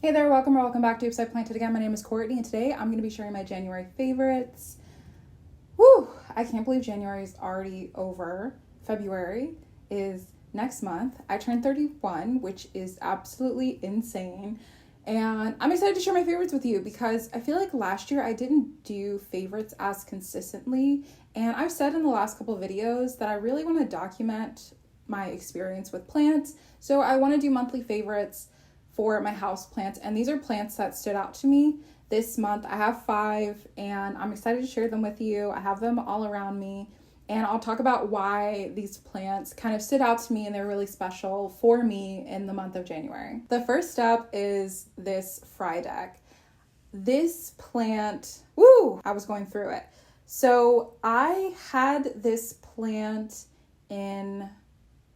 Hey there, welcome or welcome back to Houseplant again. My name is Courtney and today I'm going to be sharing my January favorites. Woo! I can't believe January is already over. February is next month. I turned 31, which is absolutely insane. And I'm excited to share my favorites with you because I feel like last year I didn't do favorites as consistently. And I've said in the last couple of videos that I really want to document my experience with plants. So I want to do monthly favorites for my house plants, and these are plants that stood out to me this month. I have 5 and I'm excited to share them with you. I have them all around me and I'll talk about why these plants kind of stood out to me and they're really special for me in the month of January. The first step is this fry deck. This plant, I was going through it. So I had this plant in,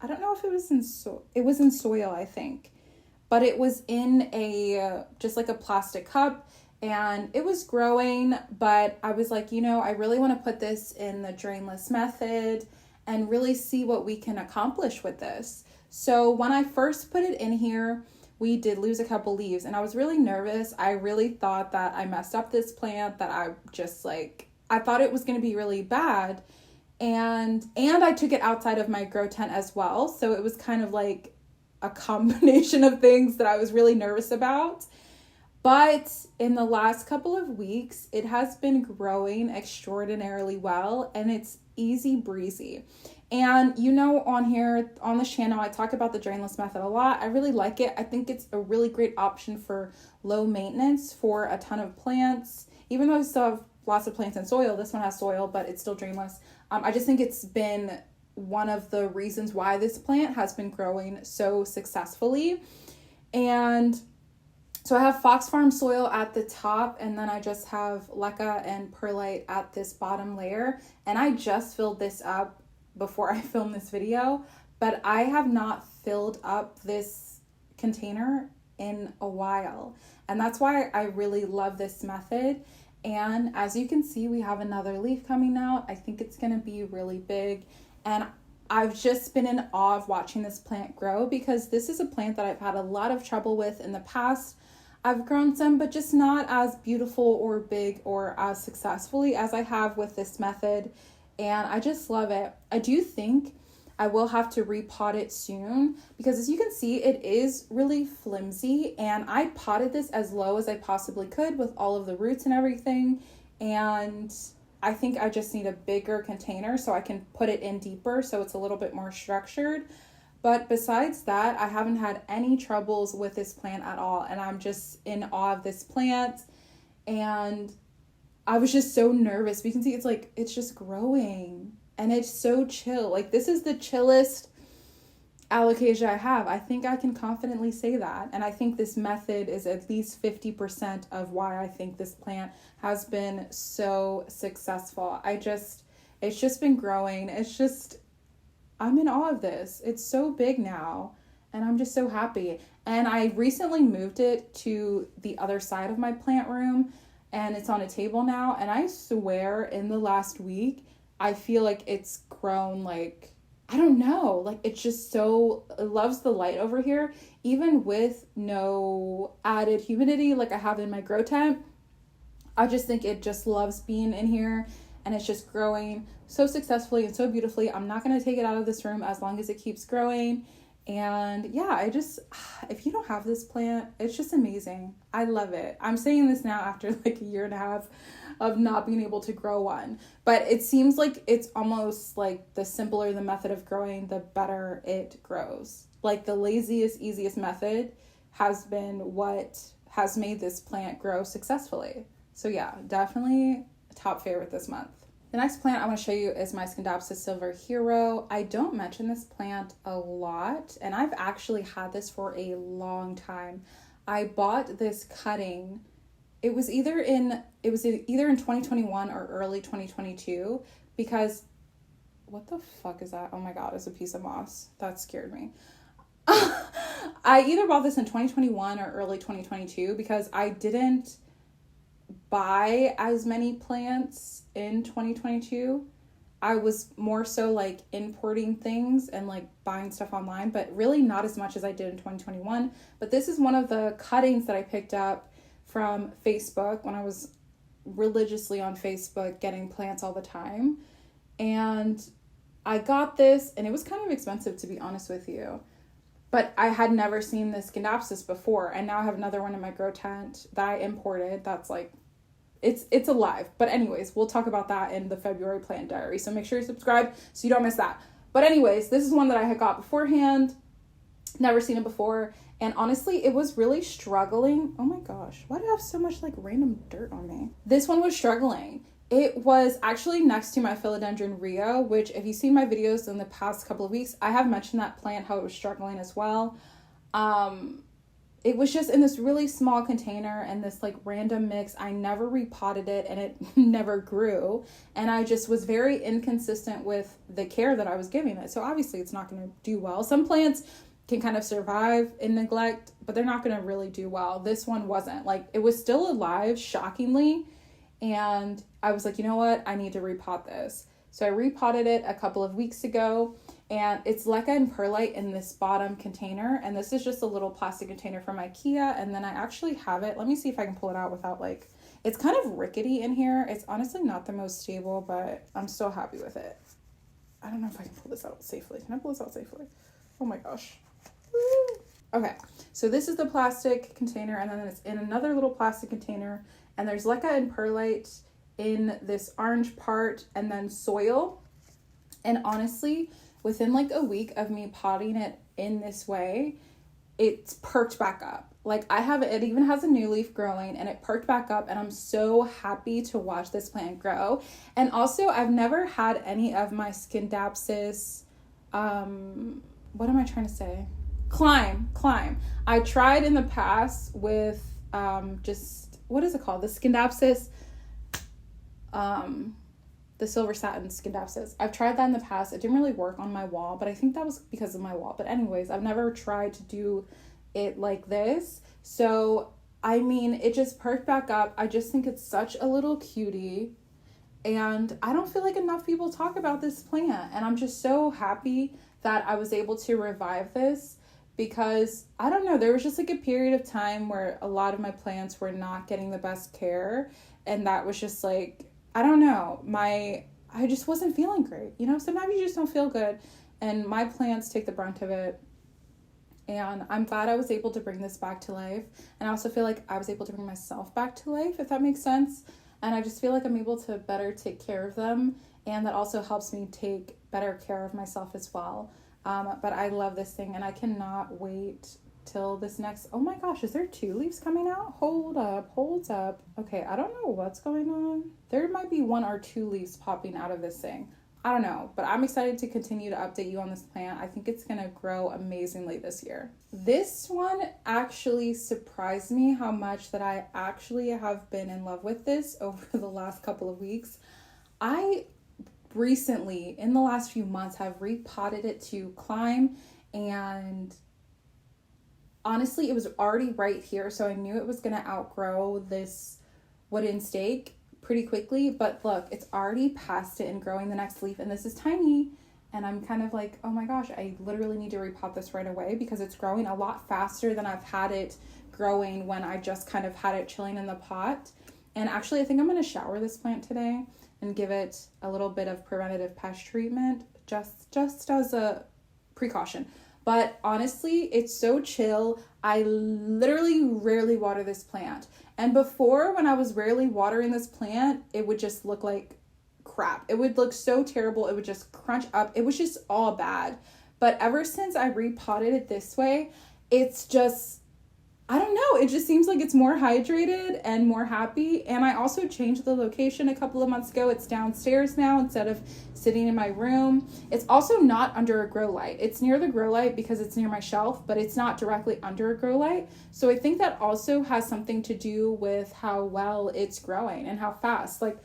I don't know if it was in soil. It was in soil, I think. But it was in just like a plastic cup and it was growing, but I was like, I really want to put this in the drainless method and really see what we can accomplish with this. So when I first put it in here, we did lose a couple leaves and I was really nervous. I really thought that I messed up this plant, that I thought it was going to be really bad. And I took it outside of my grow tent as well. So it was kind of like a combination of things that I was really nervous about. But in the last couple of weeks, it has been growing extraordinarily well and it's easy breezy. And on here, on this channel, I talk about the drainless method a lot. I really like it. I think it's a really great option for low maintenance for a ton of plants. Even though I still have lots of plants in soil, this one has soil, but it's still drainless. I just think it's been one of the reasons why this plant has been growing so successfully. And so I have Fox Farm soil at the top, and then I just have leca and perlite at this bottom layer. And I just filled this up before I filmed this video, but I have not filled up this container in a while. And that's why I really love this method. And as you can see, we have another leaf coming out. I think it's going to be really big. And I've just been in awe of watching this plant grow because this is a plant that I've had a lot of trouble with in the past. I've grown some, but just not as beautiful or big or as successfully as I have with this method. And I just love it. I do think I will have to repot it soon because as you can see, it is really flimsy. And I potted this as low as I possibly could with all of the roots and everything. And I think I just need a bigger container so I can put it in deeper so it's a little bit more structured. But besides that, I haven't had any troubles with this plant at all. And I'm just in awe of this plant. And I was just so nervous. We can see it's just growing. And it's so chill. Like this is the chillest alocasia I have. I think I can confidently say that. And I think this method is at least 50% of why I think this plant has been so successful. It's just been growing. I'm in awe of this. It's so big now and I'm just so happy. And I recently moved it to the other side of my plant room and it's on a table now. And I swear in the last week, I feel like it's grown I don't know, it's just it loves the light over here, even with no added humidity like I have in my grow tent. I just think it just loves being in here and it's just growing so successfully and so beautifully. I'm not going to take it out of this room as long as it keeps growing. And yeah, if you don't have this plant, it's just amazing. I love it. I'm saying this now after a year and a half of not being able to grow one. But it seems like it's almost the simpler the method of growing, the better it grows. The laziest, easiest method has been what has made this plant grow successfully. So yeah, definitely a top favorite this month. The next plant I want to show you is my Scindapsus Silver Hero. I don't mention this plant a lot, and I've actually had this for a long time. I bought this cutting. It was either in 2021 or early 2022 because what the fuck is that? Oh my god, it's a piece of moss. That scared me. I either bought this in 2021 or early 2022 because I didn't buy as many plants in 2022 I was more so like importing things and like buying stuff online, but really not as much as I did in 2021. But this is one of the cuttings that I picked up from Facebook when I was religiously on Facebook getting plants all the time. And I got this, and it was kind of expensive, to be honest with you. But I had never seen this Scindapsus before, and now I have another one in my grow tent that I imported that's like, it's alive. But anyways, we'll talk about that in the February plant diary. So make sure you subscribe so you don't miss that. But anyways, this is one that I had got beforehand. Never seen it before. And honestly, it was really struggling. Oh my gosh, why do I have so much like random dirt on me? This one was struggling. It was actually next to my Philodendron Rio, which if you've seen my videos in the past couple of weeks, I have mentioned that plant, how it was struggling as well. It was just in this really small container and this like random mix. I never repotted it and it never grew. And I just was very inconsistent with the care that I was giving it. So obviously it's not going to do well. Some plants can kind of survive in neglect, but they're not going to really do well. This one wasn't. Like, it was still alive, shockingly. And I was like, you know what? I need to repot this. So I repotted it a couple of weeks ago. And it's leca and perlite in this bottom container. And this is just a little plastic container from IKEA. And then I actually have it. Let me see if I can pull it out without like... It's kind of rickety in here. It's honestly not the most stable, but I'm still happy with it. I don't know if I can pull this out safely. Can I pull this out safely? Oh my gosh. Woo. Okay. So this is the plastic container. And then it's in another little plastic container. And there's leca and perlite in this orange part. And then soil. And honestly... within like a week of me potting it in this way, it's perked back up. Like it even has a new leaf growing and it perked back up, and I'm so happy to watch this plant grow. And also I've never had any of my Scindapsus, what am I trying to say? Climb. I tried in the past with, just, what is it called? The Scindapsus, the silver satin Scindapsus. I've tried that in the past. It didn't really work on my wall, but I think that was because of my wall. But anyways, I've never tried to do it like this. So, I mean, it just perked back up. I just think it's such a little cutie. And I don't feel like enough people talk about this plant. And I'm just so happy that I was able to revive this, because I don't know, there was just like a period of time where a lot of my plants were not getting the best care. And that was just like, I don't know, I just wasn't feeling great. You know, sometimes you just don't feel good, and my plants take the brunt of it. And I'm glad I was able to bring this back to life. And I also feel like I was able to bring myself back to life, if that makes sense. And I just feel like I'm able to better take care of them. And that also helps me take better care of myself as well. But I love this thing, and I cannot wait till this next... Oh my gosh, is there 2 leaves coming out? Hold up. Okay, I don't know what's going on. There might be 1 or 2 leaves popping out of this thing. I don't know, but I'm excited to continue to update you on this plant. I think it's going to grow amazingly this year. This one actually surprised me how much that I actually have been in love with this over the last couple of weeks. I recently, in the last few months, have repotted it to climb, and honestly, it was already right here, so I knew it was going to outgrow this wooden stake pretty quickly. But look, it's already past it and growing the next leaf, and this is tiny. And I'm kind of like, oh my gosh, I literally need to repot this right away, because it's growing a lot faster than I've had it growing when I just kind of had it chilling in the pot. And actually, I think I'm going to shower this plant today and give it a little bit of preventative pest treatment, just as a precaution. But honestly, it's so chill. I literally rarely water this plant. And before, when I was rarely watering this plant, it would just look like crap. It would look so terrible. It would just crunch up. It was just all bad. But ever since I repotted it this way, it's just, I don't know. It just seems like it's more hydrated and more happy. And I also changed the location a couple of months ago. It's downstairs now instead of sitting in my room. It's also not under a grow light. It's near the grow light because it's near my shelf, but it's not directly under a grow light. So I think that also has something to do with how well it's growing and how fast. Like,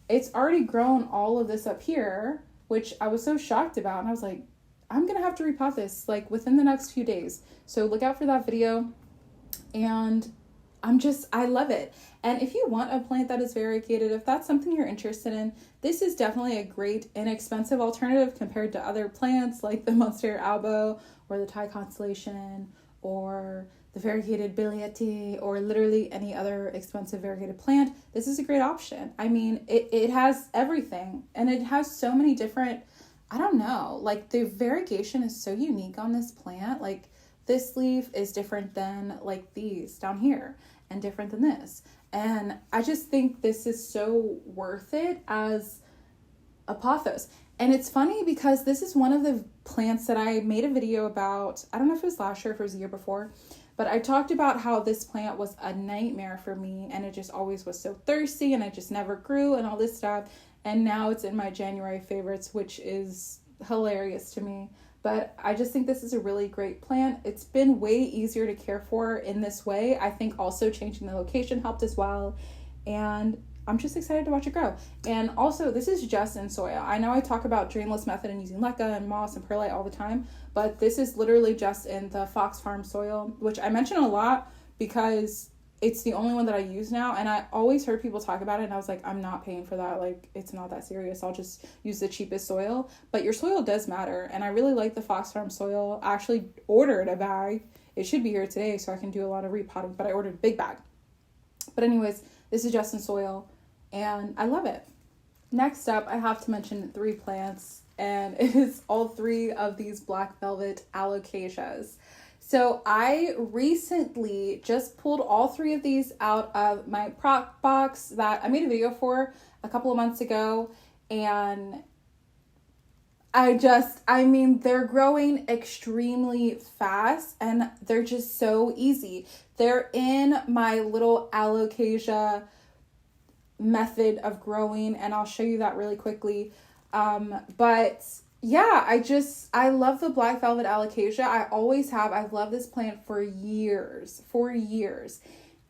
it's already grown all of this up here, which I was so shocked about. And I was like, I'm going to have to repot this like within the next few days. So look out for that video. And I love it. And if you want a plant that is variegated, if that's something you're interested in, this is definitely a great inexpensive alternative compared to other plants like the Monstera albo or the Thai constellation or the variegated Bilieti or literally any other expensive variegated plant. This is a great option. I mean, it has everything, and it has so many different, I don't know, like the variegation is so unique on this plant. Like this leaf is different than like these down here and different than this. And I just think this is so worth it as a pothos. And it's funny because this is one of the plants that I made a video about. I don't know if it was last year or if it was the year before, but I talked about how this plant was a nightmare for me and it just always was so thirsty and it just never grew and all this stuff. And now it's in my January favorites, which is hilarious to me. But I just think this is a really great plant. It's been way easier to care for in this way. I think also changing the location helped as well. And I'm just excited to watch it grow. And also, this is just in soil. I know I talk about drainless method and using leca and moss and perlite all the time, but this is literally just in the Fox Farm soil, which I mention a lot because it's the only one that I use now. And I always heard people talk about it and I was like, I'm not paying for that. Like, it's not that serious. I'll just use the cheapest soil. But your soil does matter. And I really like the Fox Farm soil. I actually ordered a bag. It should be here today so I can do a lot of repotting, but I ordered a big bag. But anyways, this is just in soil and I love it. Next up, I have to mention 3 plants, and it is all 3 of these black velvet alocasias. So I recently just pulled all 3 of these out of my prop box that I made a video for a couple of months ago, and they're growing extremely fast and they're just so easy. They're in my little alocasia method of growing, and I'll show you that really quickly. But yeah, I love the black velvet alocasia. I always have. I've loved this plant for years.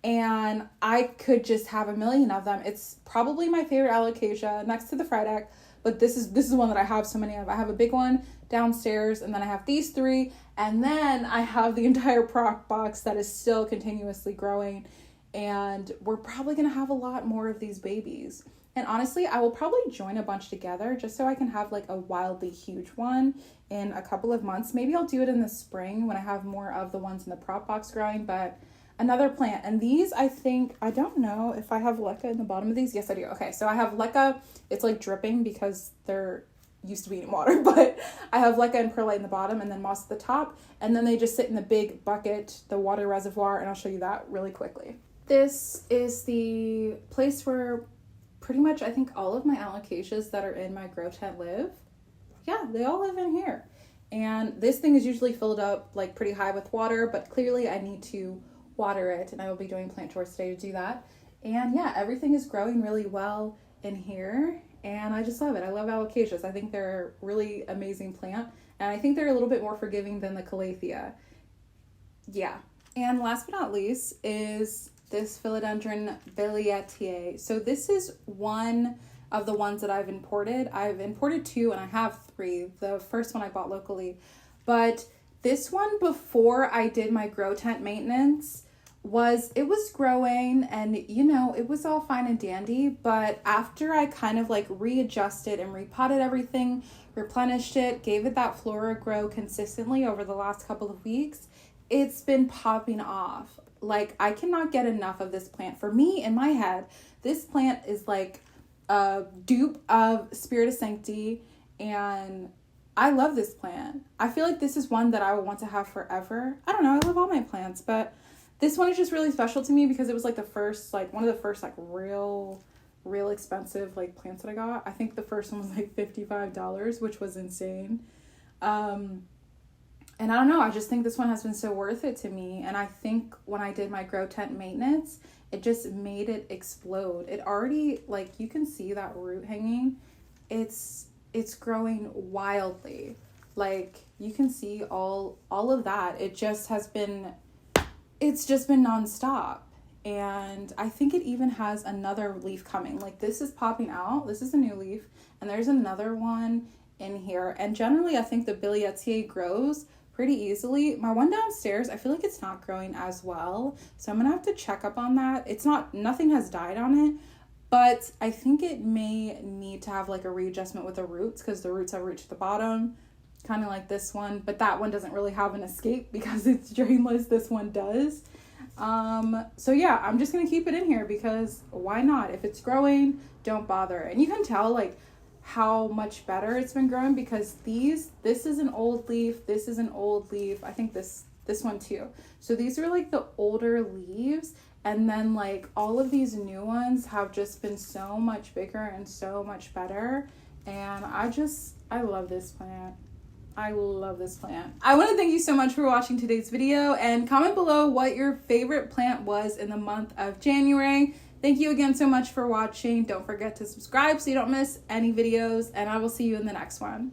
And I could just have a million of them. It's probably my favorite alocasia next to the Frydek, but this is one that I have so many of. I have a big one downstairs, and then I have these 3, and then I have the entire prop box that is still continuously growing. And we're probably going to have a lot more of these babies. And honestly, I will probably join a bunch together just so I can have like a wildly huge one in a couple of months. Maybe I'll do it in the spring when I have more of the ones in the prop box growing, but another plant. And these, I don't know if I have leca in the bottom of these. Yes, I do. Okay, so I have leca. It's like dripping because they're used to be in water, but I have leca and perlite in the bottom and then moss at the top. And then they just sit in the big bucket, the water reservoir, and I'll show you that really quickly. This is the place where pretty much I think all of my alocasias that are in my grow tent live. Yeah, they all live in here. And this thing is usually filled up like pretty high with water, but clearly I need to water it, and I will be doing plant tours today to do that. And yeah, everything is growing really well in here, and I just love it. I love alocasias. I think they're a really amazing plant, and I think they're a little bit more forgiving than the calathea. Yeah. And last but not least is this philodendron Bilieti. So this is one of the ones that I've imported. I've imported 2 and I have 3. The first one I bought locally. But this one, before I did my grow tent maintenance, was growing and it was all fine and dandy. But after I kind of like readjusted and repotted everything, replenished it, gave it that flora grow consistently over the last couple of weeks, it's been popping off. Like, I cannot get enough of this plant. For me, in my head, this plant is like a dupe of Spiritus Sancti, and I love this plant. I feel like this is one that I would want to have forever. I don't know, I love all my plants, but this one is just really special to me because it was like one of the first like real expensive like plants that I got. I think the first one was like $55, which was insane. And I don't know, I just think this one has been so worth it to me. And I think when I did my grow tent maintenance, it just made it explode. It already, like, you can see that root hanging. It's growing wildly. Like, you can see all of that. It's just been nonstop. And I think it even has another leaf coming. Like, this is popping out. This is a new leaf. And there's another one in here. And generally, I think the Bilieti grows pretty easily. My one downstairs, I feel like it's not growing as well, so I'm gonna have to check up on that. Nothing has died on it, but I think it may need to have like a readjustment with the roots, because the roots have reached the bottom, kind of like this one, but that one doesn't really have an escape because it's drainless. This one does. So yeah, I'm just gonna keep it in here because why not? If it's growing, don't bother. And you can tell like how much better it's been growing, because this is an old leaf, this is an old leaf, I think this one too. So these are like the older leaves, and then like all of these new ones have just been so much bigger and so much better. And I love this plant. I love this plant. I want to thank you so much for watching today's video, and comment below what your favorite plant was in the month of January. Thank you again so much for watching. Don't forget to subscribe so you don't miss any videos, and I will see you in the next one.